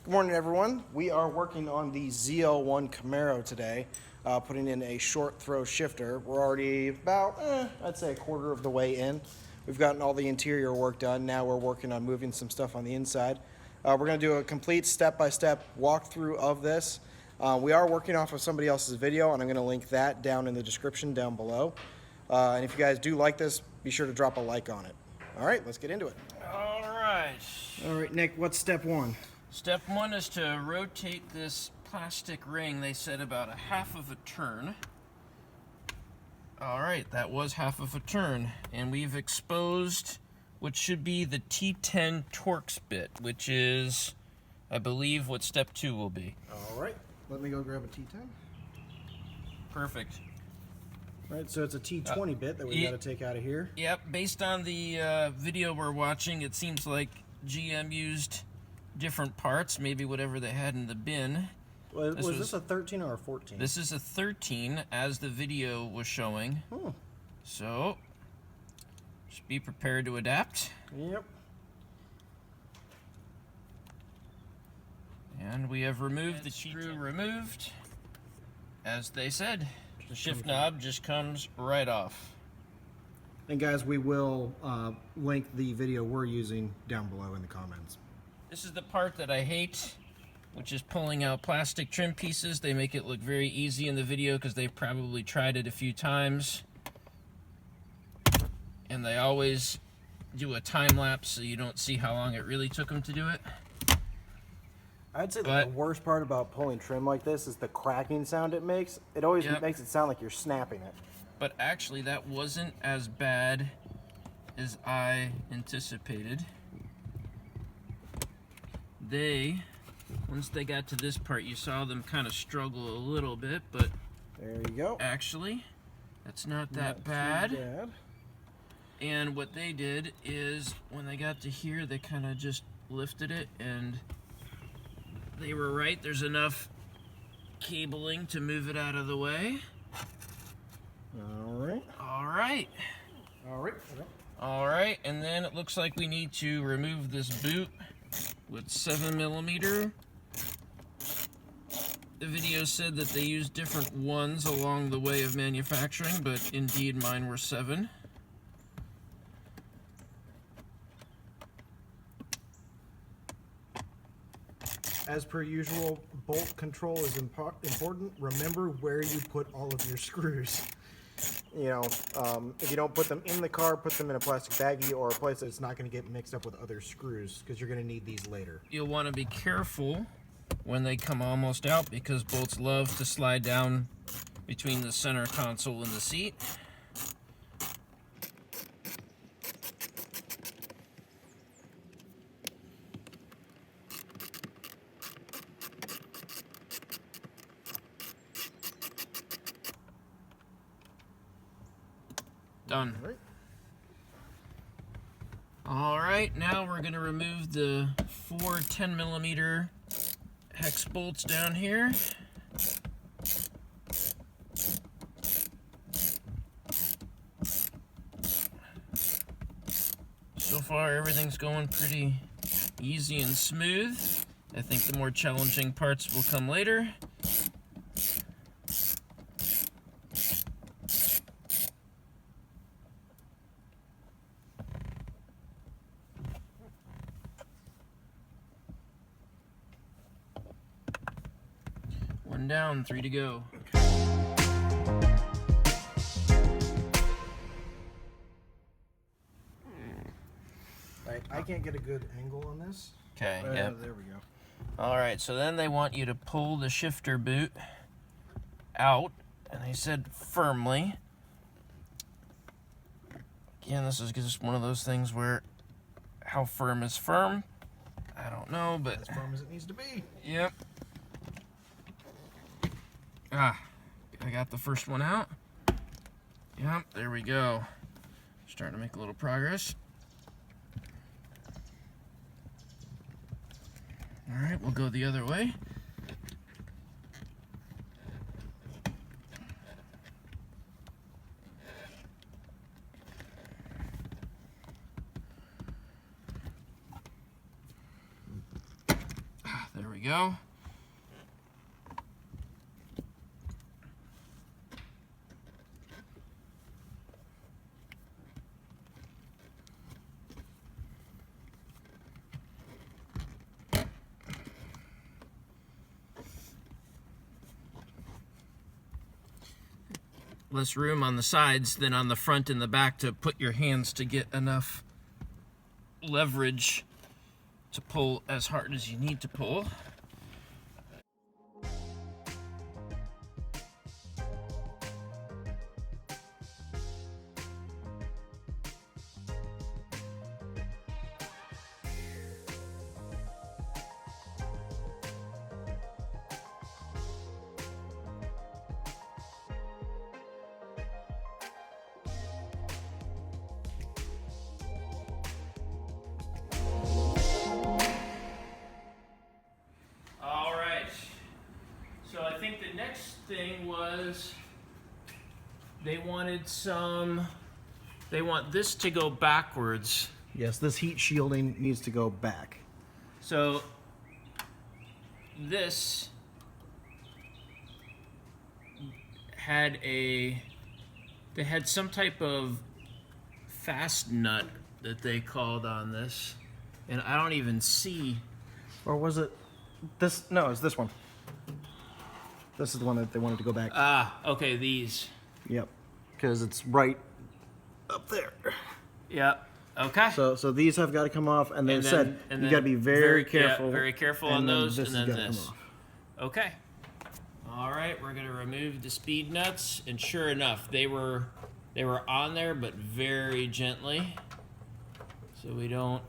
Good morning, everyone. We are working on the ZL1 Camaro today, putting in a short throw shifter. We're already about, I'd say a quarter of the way in. We've gotten all the interior work done. Now we're working on moving some stuff on the inside. We're going to do a complete step-by-step walkthrough of this. We are working off of somebody else's video, and I'm going to link that down in the description down below. And if you guys do like this, be sure to drop a like on it. All right, let's get into it. All right. All right, Nick, what's step one? Step one is to rotate this plastic ring. They said about a half of a turn. All right, that was half of a turn. And we've exposed what should be the T10 Torx bit, which is, I believe, what step two will be. All right, let me go grab a T10. Perfect. All right, so it's a T20 bit that we got to take out of here. Yep, based on the video we're watching, it seems like GM used different parts, maybe whatever they had in the bin. Was this a 13 or a 14? This is a 13, as the video was showing. Oh. So, just be prepared to adapt. Yep. And we have removed the screw removed. As they said, the shift knob just comes right off. And guys, we will link the video we're using down below in the comments. This is the part that I hate, which is pulling out plastic trim pieces. They make it look very easy in the video because they've probably tried it a few times. And they always do a time lapse so you don't see how long it really took them to do it. I'd say that the worst part about pulling trim like this is the cracking sound it makes. It always makes it sound like you're snapping it. But actually, that wasn't as bad as I anticipated. Once they got to this part, you saw them kind of struggle a little bit, but there you go. Actually, that's not that bad. And what they did is, when they got to here, they kind of just lifted it, and they were right. There's enough cabling to move it out of the way. All right. All right. All right. All right, and then it looks like we need to remove this boot with 7mm. The video said that they used different ones along the way of manufacturing, but indeed mine were 7. As per usual, bolt control is important. Remember where you put all of your screws. You know, if you don't put them in the car, put them in a plastic baggie or a place that's not going to get mixed up with other screws, because you're going to need these later. You'll want to be careful when they come almost out, because bolts love to slide down between the center console and the seat. Done. All right, now we're going to remove the 4 10mm hex bolts down here. So far, everything's going pretty easy and smooth. I think the more challenging parts will come later. One down, 3 to go. Right, I can't get a good angle on this. Okay, yeah. There we go. All right, so then they want you to pull the shifter boot out, and they said firmly. Again, this is just one of those things where how firm is firm? I don't know, but as firm as it needs to be. Yep. I got the first one out. Yep, there we go. Starting to make a little progress. All right, we'll go the other way. go. Less room on the sides than on the front and the back to put your hands to get enough leverage to pull as hard as you need to pull. So I think the next thing was they want this to go backwards. Yes, this heat shielding needs to go back. So this had they had some type of fast nut that they called on this, and I don't even see. Or was it this? No, it's this one. This is the one that they wanted to go back. Ah, okay, these. Yep, because it's right up there. Yep. Okay. So these have got to come off, and they said you got to be very careful. Yeah, very careful on those, this and then has gotta this. come off. Okay. All right, we're gonna remove the speed nuts, and sure enough, they were on there, but very gently, so we don't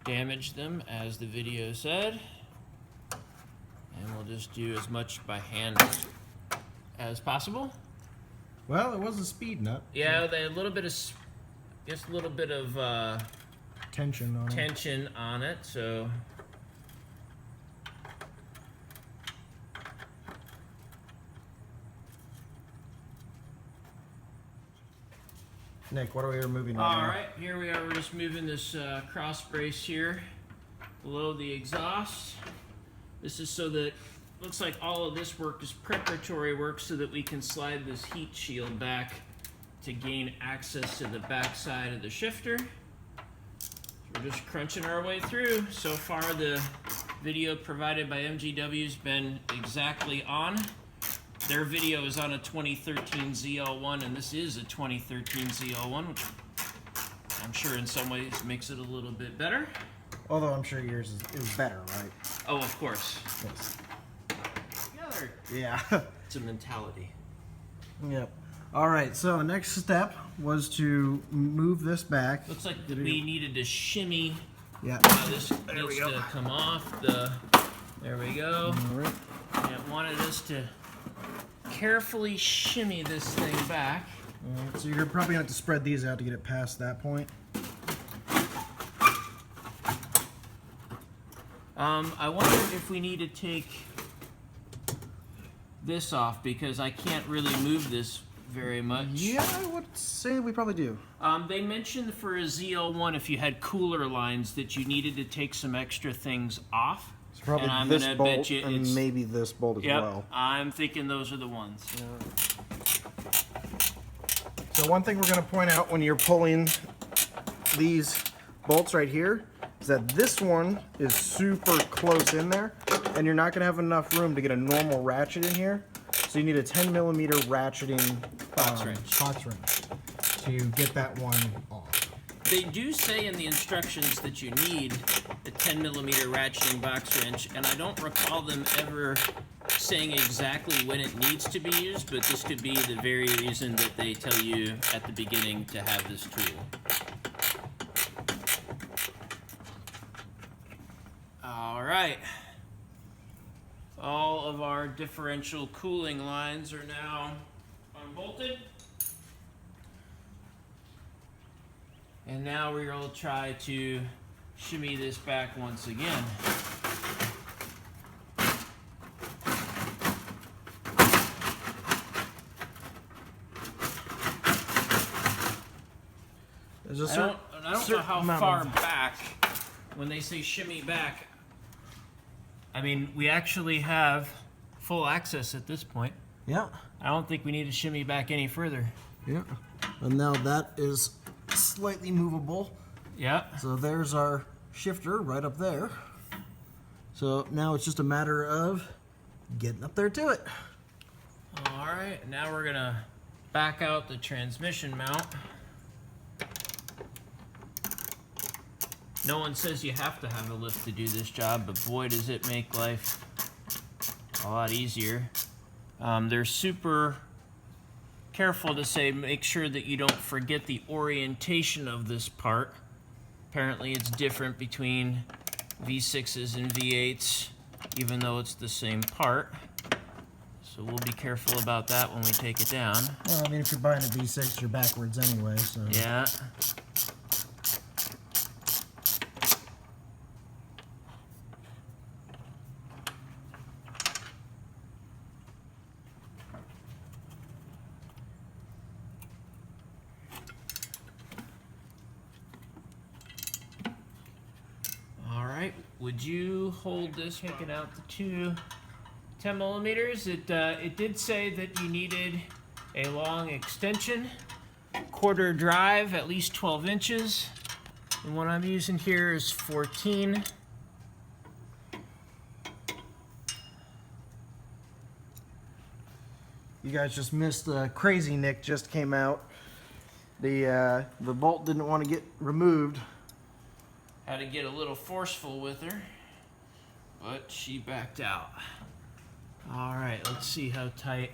damage them, as the video said. And we'll just do as much by hand as possible. Well, it was a speed nut. Yeah, they had a little bit of, just a little bit of Tension on it. So Nick, what are we removing all right now? right, here we are. We're just moving this cross brace here below the exhaust. This is so that, looks like all of this work is preparatory work so that we can slide this heat shield back to gain access to the back side of the shifter. So we're just crunching our way through. So far the video provided by MGW has been exactly on. Their video is on a 2013 ZL1, and this is a 2013 ZL1, which I'm sure in some ways makes it a little bit better. Although I'm sure yours is better, right? Oh, of course. Yes. Yeah, Yeah. it's a mentality. Yep. All right, so next step was to move this back. Looks like we needed to shimmy. Yeah. This needs to come off the. There we go. All right. And it wanted us to carefully shimmy this thing back. All right, so you're probably going to have to spread these out to get it past that point. I wonder if we need to take this off, because I can't really move this very much. Yeah, I would say we probably do. They mentioned for a ZL1, if you had cooler lines, that you needed to take some extra things off. It's probably and I'm this gonna bolt bet you and it's, maybe this bolt as yep, well. I'm thinking those are the ones. So one thing we're going to point out when you're pulling these bolts right here is that this one is super close in there, and you're not going to have enough room to get a normal ratchet in here. So you need a 10mm ratcheting box wrench to get that one off. They do say in the instructions that you need a 10mm ratcheting box wrench, and I don't recall them ever saying exactly when it needs to be used, but this could be the very reason that they tell you at the beginning to have this tool. All right. All of our differential cooling lines are now unbolted. And now we will try to shimmy this back once again. I don't know how far back, when they say shimmy back, I mean, we actually have full access at this point. Yeah. I don't think we need to shimmy back any further. Yeah. And now that is slightly movable. Yeah. So there's our shifter right up there. So now it's just a matter of getting up there to it. All right, now we're gonna back out the transmission mount. No one says you have to have a lift to do this job, but boy, does it make life a lot easier. They're super careful to say make sure that you don't forget the orientation of this part. Apparently it's different between V6s and V8s, even though it's the same part. So we'll be careful about that when we take it down. Well, I mean, if you're buying a V6, you're backwards anyway, so. Yeah. Would you hold this, picking out the two 10 millimeters? It did say that you needed a long extension, quarter drive, at least 12 inches. And what I'm using here is 14. You guys just missed Crazy Nick just came out. The bolt didn't want to get removed. Had to get a little forceful with her, but she backed out. All right, let's see how tight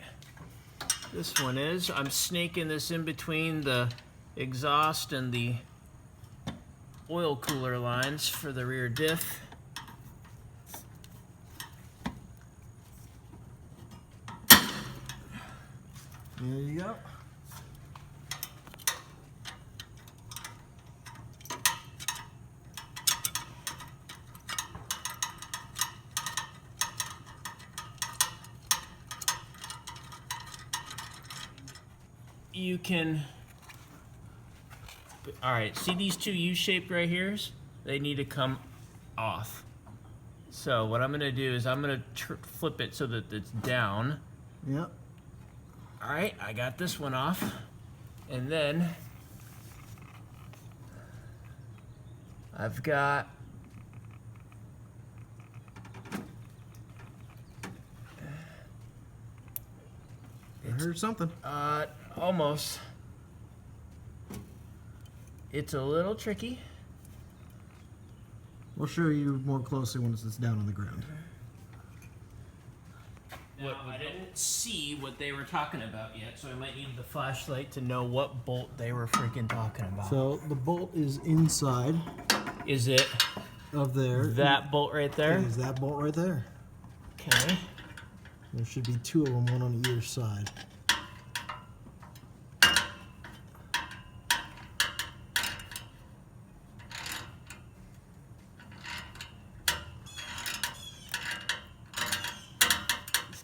this one is. I'm snaking this in between the exhaust and the oil cooler lines for the rear diff. There you go. You can, all right, see these two U-shaped right here? They need to come off. So what I'm gonna do is I'm gonna flip it so that it's down. Yep. All right, I got this one off. And then I've got I heard something. Almost. It's a little tricky. We'll show you more closely once it's down on the ground. Now, I didn't see what they were talking about yet, so I might need the flashlight to know what bolt they were freaking talking about. So the bolt is inside Is it of there. that bolt right there? It is that bolt right there. Okay. There should be two of them, one on either side.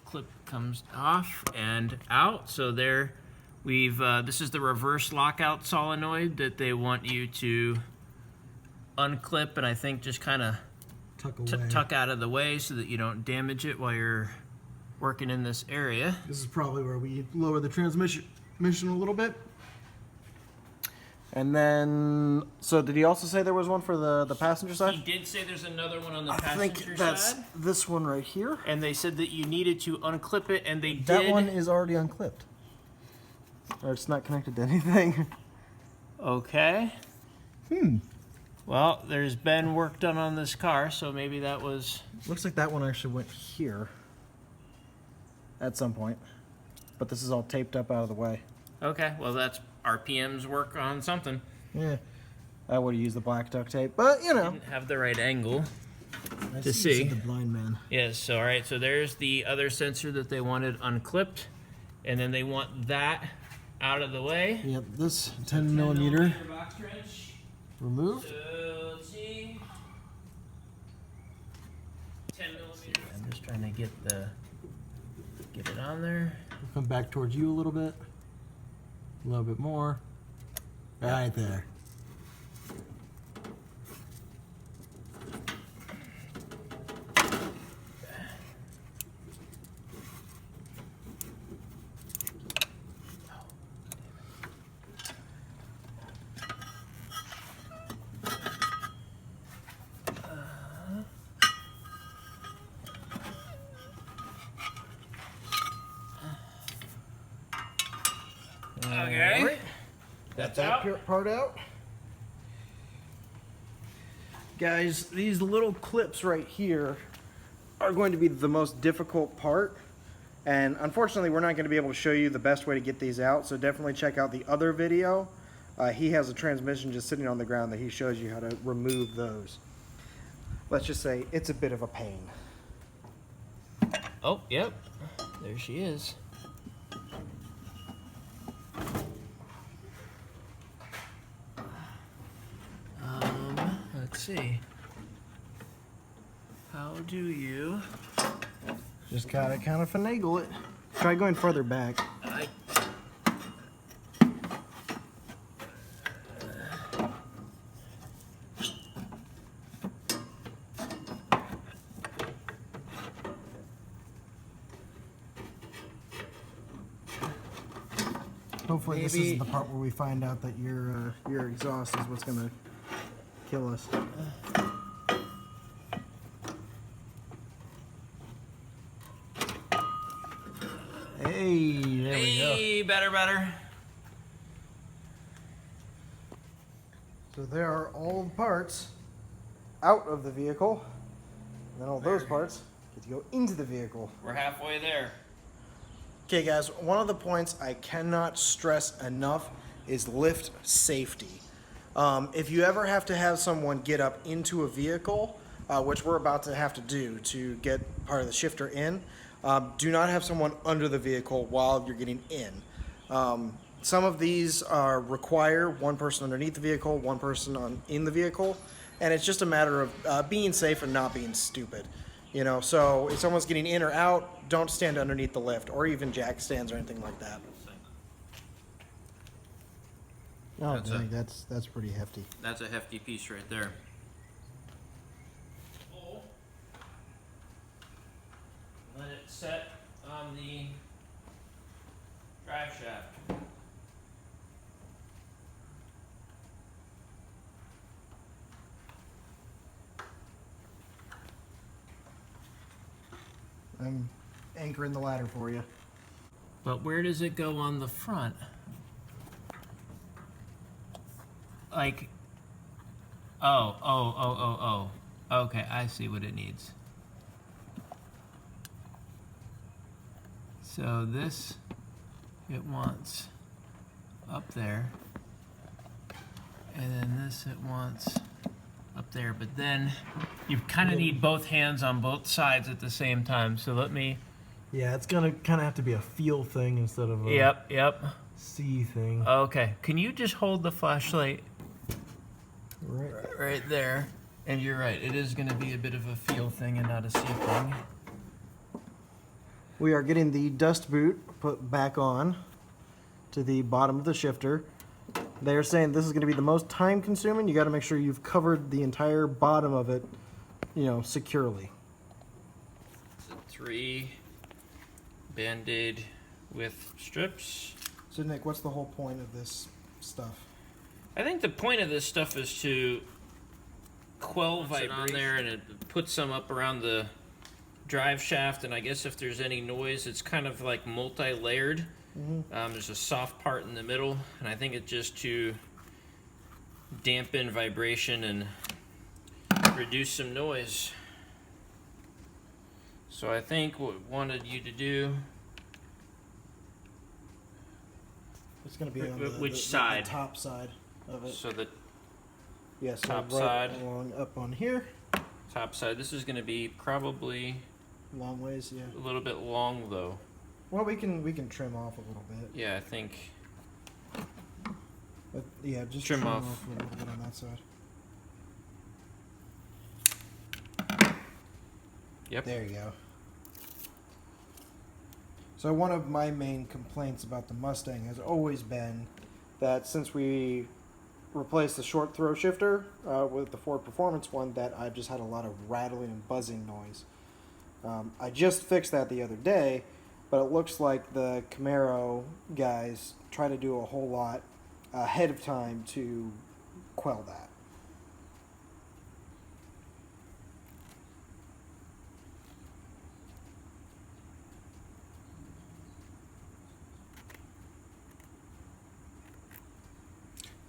Clip comes off and out. So there we've this is the reverse lockout solenoid that they want you to unclip and I think just kind of tuck out of the way so that you don't damage it while you're working in this area. This is probably where we lower the transmission a little bit. And then, so did he also say there was one for the passenger side? He did say there's another one on the I passenger think that's side. this one right here. And they said that you needed to unclip it, and they did. That one is already unclipped. Or it's not connected to anything. Okay. Well, there's been work done on this car, so maybe that was... Looks like that one actually went here at some point. But this is all taped up out of the way. Okay, well that's RPM's work on something. Yeah. I would have used the black duct tape, but you know. Didn't have the right angle I to see. see. The blind man. Yes, so all right, so there's the other sensor that they wanted unclipped, and then they want that out of the way. Yep, this 10 millimeter box wrench. removed. So let's see. 10 millimeters. I'm just trying to get it on there. Come back towards you a little bit. A little bit more. Right there. Okay. All right. That's Got out. that part out. Guys, these little clips right here are going to be the most difficult part. And unfortunately, we're not going to be able to show you the best way to get these out. So definitely check out the other video. He has a transmission just sitting on the ground that he shows you how to remove those. Let's just say it's a bit of a pain. Oh, yep. There she is. Let's see. How do you... Just gotta kind of finagle it. Try going further back. Hopefully this is the part where we find out that your exhaust is what's gonna kill us. Hey, there we go. Hey, better. So there are all the parts out of the vehicle, and then all those parts get to go into the vehicle. We're halfway there. Okay guys, one of the points I cannot stress enough is lift safety. If you ever have to have someone get up into a vehicle, which we're about to have to do to get part of the shifter in, do not have someone under the vehicle while you're getting in. Some of these require one person underneath the vehicle, one person in the vehicle, and it's just a matter of being safe and not being stupid. You know, so if someone's getting in or out, don't stand underneath the lift or even jack stands or anything like that. Oh, dang, that's pretty hefty. That's a hefty piece right there. Let it set on the drive shaft. I'm anchoring the ladder for you. But where does it go on the front? Like, oh. Okay, I see what it needs. So this, it wants up there. And then this it wants up there. But then you kind of need both hands on both sides at the same time. So let me... Yeah, it's gonna kind of have to be a feel thing instead of a Yep. see thing. Okay, can you just hold the flashlight Right. there? And you're right, it is going to be a bit of a feel thing and not a see thing. We are getting the dust boot put back on to the bottom of the shifter. They are saying this is going to be the most time consuming. You got to make sure you've covered the entire bottom of it, you know, securely. So 3 Band-Aid with strips. So Nick, what's the whole point of this stuff? I think the point of this stuff is to quell vibration on there, and it puts some up around the drive shaft, and I guess if there's any noise, it's kind of like multi-layered. There's a soft part in the middle, and I think it's just to dampen vibration and reduce some noise. So I think what we wanted you to do... It's going to be on which side? The top side of it. So the yeah, so top right side. along up on here. Top side. This is going to be probably Long ways, yeah. a little bit long, though. Well, we can trim off a little bit. Yeah, I think. But yeah, just Trim off. a little bit on that side. Yep. There you go. So one of my main complaints about the Mustang has always been that since we replaced the short throw shifter with the Ford Performance one, that I've just had a lot of rattling and buzzing noise. I just fixed that the other day, but it looks like the Camaro guys try to do a whole lot ahead of time to quell that.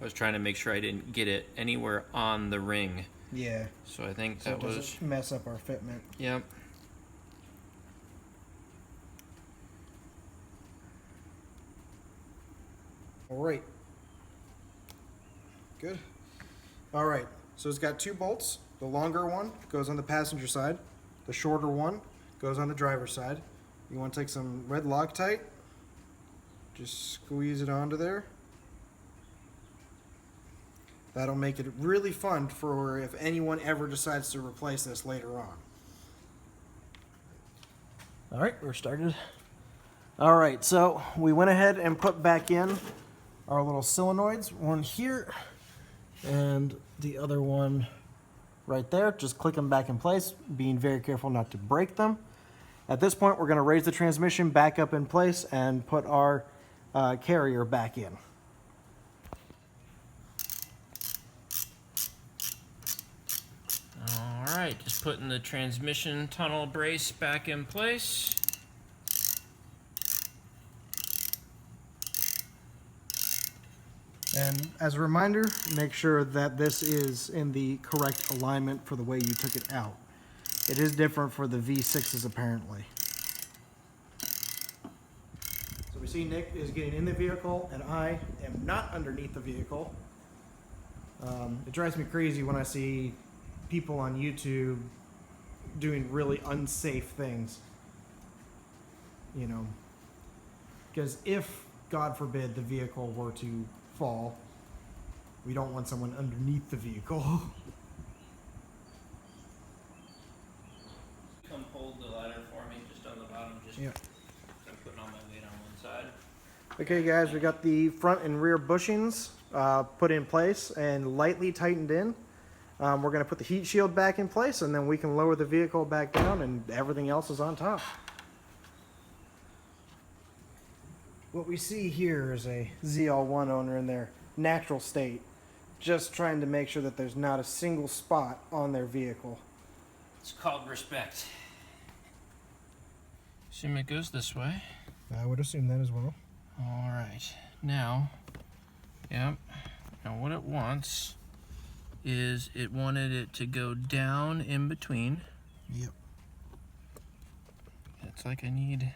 I was trying to make sure I didn't get it anywhere on the ring. Yeah. So I think So that it was... doesn't mess up our fitment. Yep. All right. Good. All right. So it's got 2 bolts. The longer one goes on the passenger side. The shorter one goes on the driver's side. You want to take some red Loctite. Just squeeze it onto there. That'll make it really fun for if anyone ever decides to replace this later on. All right, we're started. All right, so we went ahead and put back in our little solenoids, one here and the other one right there. Just click them back in place, being very careful not to break them. At this point, we're going to raise the transmission back up in place and put our carrier back in. All right, just putting the transmission tunnel brace back in place. And as a reminder, make sure that this is in the correct alignment for the way you took it out. It is different for the V6s apparently. So we see Nick is getting in the vehicle and I am not underneath the vehicle. It drives me crazy when I see people on YouTube doing really unsafe things. You know, because if, God forbid, the vehicle were to fall, we don't want someone underneath the vehicle. Come hold the ladder for me, just on the bottom, just Yeah. I'm putting all my weight on one side. Okay guys, we got the front and rear bushings put in place and lightly tightened in. We're going to put the heat shield back in place and then we can lower the vehicle back down and everything else is on top. What we see here is a ZL1 owner in their natural state, just trying to make sure that there's not a single spot on their vehicle. It's called respect. Assume it goes this way. I would assume that as well. All right, now, yep. Now what it wants is it wanted it to go down in between. Yep. It's like I need,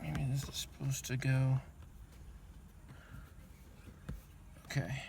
maybe this is supposed to go, okay.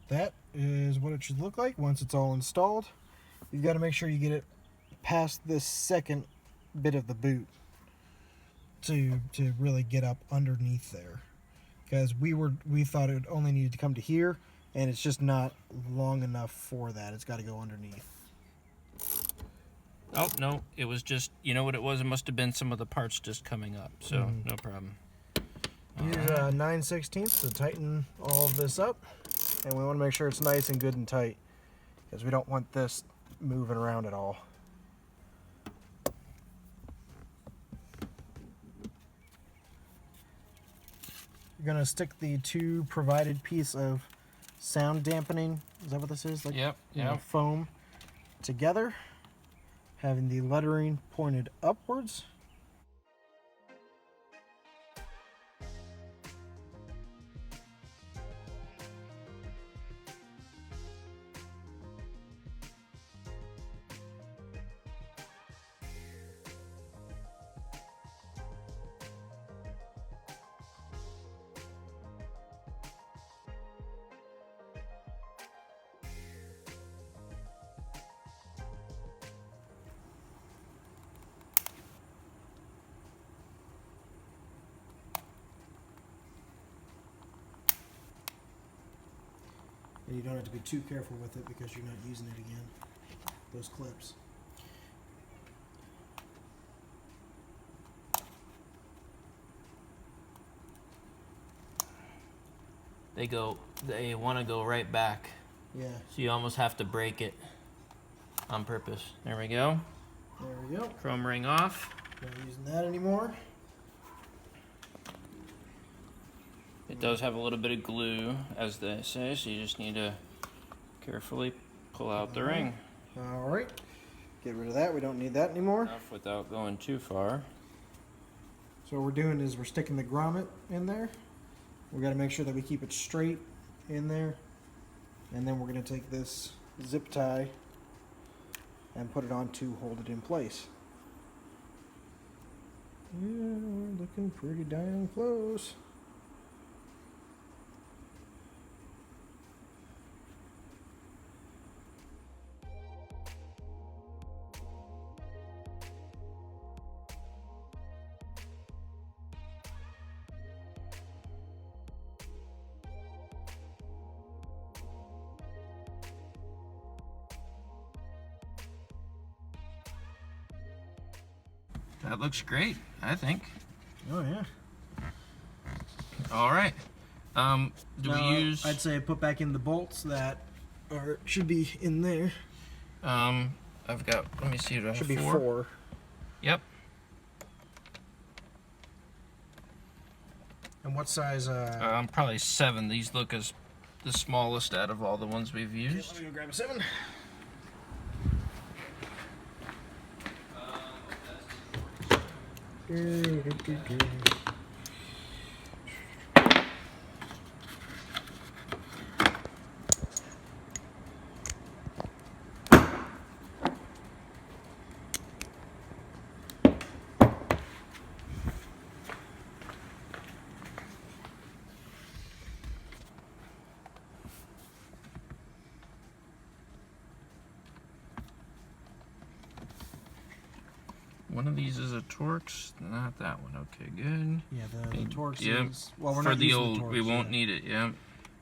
That is what it should look like once it's all installed. You've got to make sure you get it past this second bit of the boot to really get up underneath there, because we thought it only needed to come to here and it's just not long enough for that. It's got to go underneath. Oh, no, it was just, you know what it was? It must have been some of the parts just coming up, so no problem. Use 9/16 to tighten all of this up, and we want to make sure it's nice and good and tight, because we don't want this moving around at all. You're going to stick the two provided piece of sound dampening, is that what this is? Like, Yep, you know, yep. foam together, having the lettering pointed upwards. And you don't have to be too careful with it because you're not using it again, those clips. They want to go right back. Yeah, So you almost have to break it on purpose. There we go. there we go. Chrome ring off. Not using that anymore. It does have a little bit of glue, as they say, so you just need to carefully pull out the ring. All right, get rid of that. We don't need that anymore. Enough without going too far. So what we're doing is we're sticking the grommet in there. We got to make sure that we keep it straight in there. And then we're going to take this zip tie and put it on to hold it in place. Yeah, we're looking pretty damn close. That looks great, I think. Oh yeah. All right. Do Now, we use? I'd say put back in the bolts that should be in there. I've got. Let me see. Do I have Should be four? 4. Yep. And what size? Probably 7. These look as the smallest out of all the ones we've used. Let me go grab a 7. One of these is a Torx, not that one. Okay, good. Yeah, the Torx Yep. is... Well, we're For not the using old, the Torx we won't yet. need it. Yeah.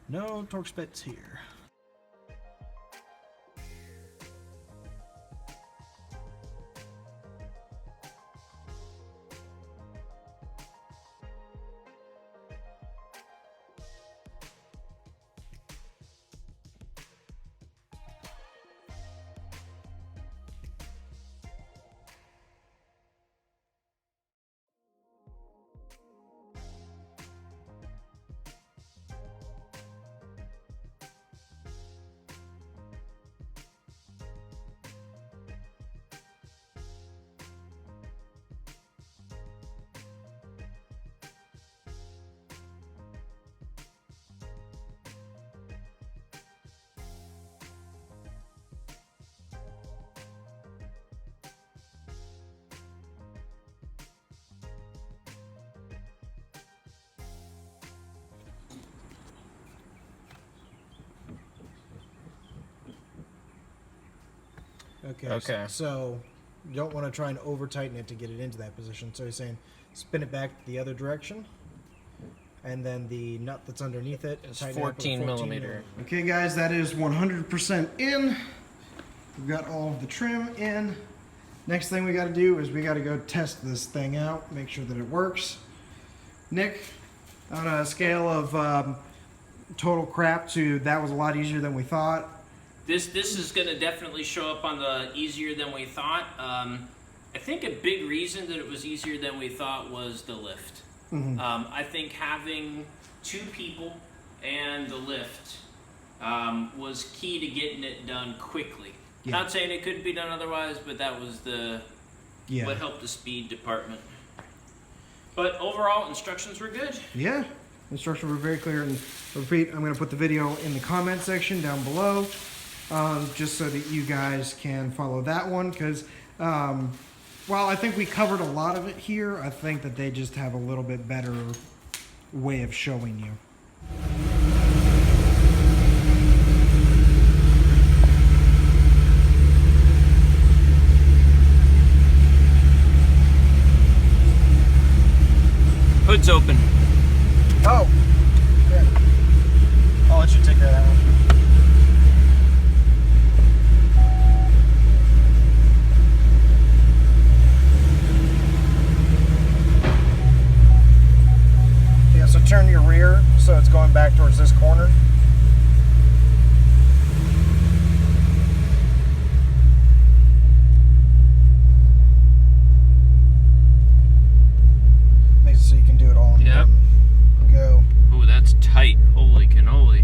No Torx bits here. Okay. So you don't want to try and over tighten it to get it into that position. So he's saying spin it back the other direction. And then the nut that's underneath it It's tighten it up with a 14 millimeter. Okay guys, that is 100% in. We've got all of the trim in. Next thing we got to do is we got to go test this thing out, make sure that it works. Nick, on a scale of total crap to that was a lot easier than we thought. This is going to definitely show up on the easier than we thought. I think a big reason that it was easier than we thought was the lift. I think having 2 people and the lift was key to getting it done quickly. Yeah. Not saying it couldn't be done otherwise, but that was what helped the speed department. But overall, instructions were good. Yeah, instructions were very clear. And repeat, I'm going to put the video in the comment section down below, just so that you guys can follow that one. Because while I think we covered a lot of it here, I think that they just have a little bit better way of showing you. Hood's open. Oh, yeah. I'll let you take care of that one. Yeah, so turn your rear so it's going back towards this corner. So you can do it all in Yep. one go. Oh, that's tight. Holy cannoli.